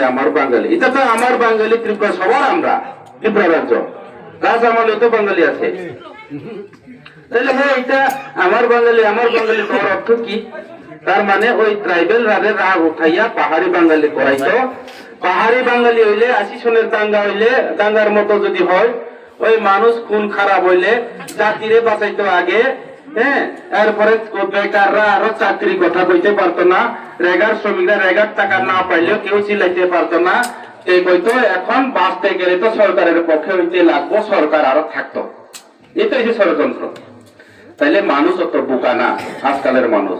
আমার বাঙালি এটা তো আমার বাঙালি ত্রিপুরা সবার আমরা ত্রিপুরা রাজ্য রাজ আমলে তো বাঙালি আছে তাহলে হ্যাঁ এটা আমার বাঙালি করার অর্থ কি তার মানে ওই ট্রাইবেল রাজের রাগ উঠাইয়া পাহাড়ি বাঙালি করাইতো পাহাড়ি বাঙালি হইলে 80 সনের দাঙ্গা হইলে দাঙ্গার মতো যদি হয় ওই মানুষ খুন খারাপ হইলে জাতিরে বাঁচাইতো আগে হ্যাঁ এরপরে বেকাররা আরো চাকরি কথা কইতে পারতো না রেগার শ্রমিকরা রেগার টাকা না পাইলেও কেউ চিলাইতে পারতো না এই কইতো এখন বাঁচতে গেলে তো সরকারের পক্ষে হইতে লাগবো সরকার আরো থাকতো এটা হচ্ছে ষড়যন্ত্র তাইলে মানুষ অত বোকা না আজকালের মানুষ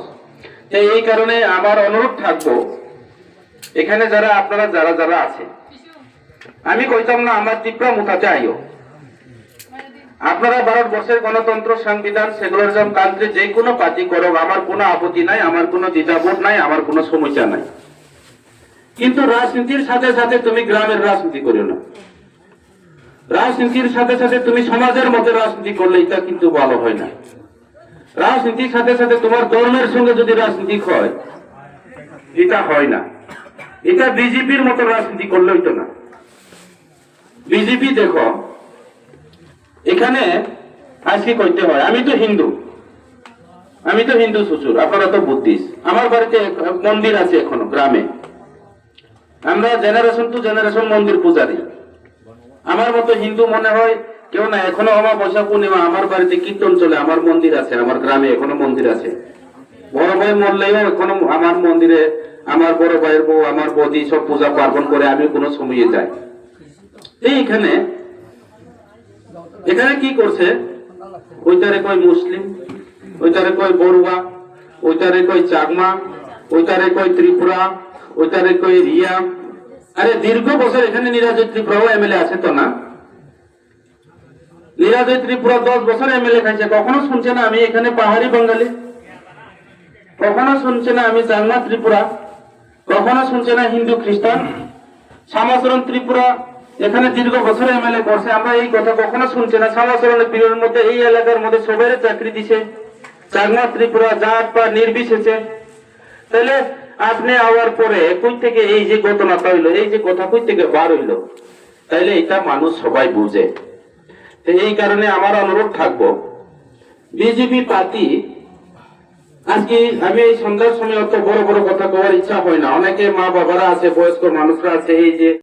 এই কারণে আমার অনুরোধ থাকবো এখানে যারা আপনারা যারা আছে আমি কইতাম না আমার ত্রিপুরা মুথাতে আইও আপনারা ভারতবর্ষের গণতন্ত্র সংবিধান সেকুলারিজম কান্ট্রি যে কোনো পার্টি করো আমার কোনো আপত্তি নাই আমার কোনো দ্বিধাবোধ নাই আমার কোনো সমস্যা নাই কিন্তু রাজনীতির সাথে সাথে তুমি গ্রামের রাজনীতি করিও না রাজনীতির সাথে সাথে তুমি সমাজের মধ্যে রাজনীতি করলে এটা কিন্তু ভালো হয় না রাজনীতির সাথে সাথে তোমার ধর্মের সঙ্গে যদি রাজনীতি হয় এটা হয় না এটা বিজেপির মতো রাজনীতি করলে হইতো না বিজেপি দেখো এখানে আজকে কইতে হয় আমি তো হিন্দু শ্বশুর আপনারা তো বুদ্ধিস্ট আমার বাড়িতে মন্দির আছে এখনো গ্রামে আমরা জেনারেশন টু জেনারেশন মন্দির পূজারি আমার মতো হিন্দু মনে হয় কেউ না এখনো অমাবস্যা পূর্ণিমা আমার বাড়িতে কীর্তন চলে আমার মন্দির আছে আমার গ্রামে এখনো মন্দির আছে বড় ভাই মরলেও এখনো আমার মন্দিরে আমার বড় ভাইয়ের বউ আমার বৌদি সব পূজা পার্বণ করে আমি কোনো সময়ে যাই এইখানে এখানে কি করছে ওইটারে কয় মুসলিম ওইটারে কয় বড়ুয়া ওইটারে কয় চাকমা ওইটারে কয় ত্রিপুরা ওইটারে কয় রিয়া আরে দীর্ঘ বছর এখানে নিরাজয় ত্রিপুরাও এমএলএ আছে তো না নিরাজয় ত্রিপুরা 10 বছর এমএলএ খাইছে কখনো শুনছে না আমি এখানে পাহাড়ি বাঙালি কখনো শুনছে না আমি চাকমা ত্রিপুরা কখনো শুনছে না হিন্দু খ্রিস্টান শ্যামাচরণ ত্রিপুরা এখানে দীর্ঘ বছর এমএলএ করছে আমরা এই কথা কখনো শুনছি না শ্যামাচরণের পীরের মধ্যে এই এলাকার মধ্যে সবাই চাকরি দিছে চাকমা ত্রিপুরা জাত বা নির্বিশেষে তাহলে আপনি আওয়ার পরে কই থেকে এই যে ঘটনাটা হইলো এই যে কথা কই থেকে বার হইলো তাইলে এটা মানুষ সবাই বুঝে এই কারণে আমার অনুরোধ থাকবো বিজেপি পার্টি আজকে আমি এই সন্ধ্যার সময় অত বড় বড় কথা কওয়ার ইচ্ছা হয় না অনেকে মা বাবারা আছে বয়স্ক মানুষরা আছে এই যে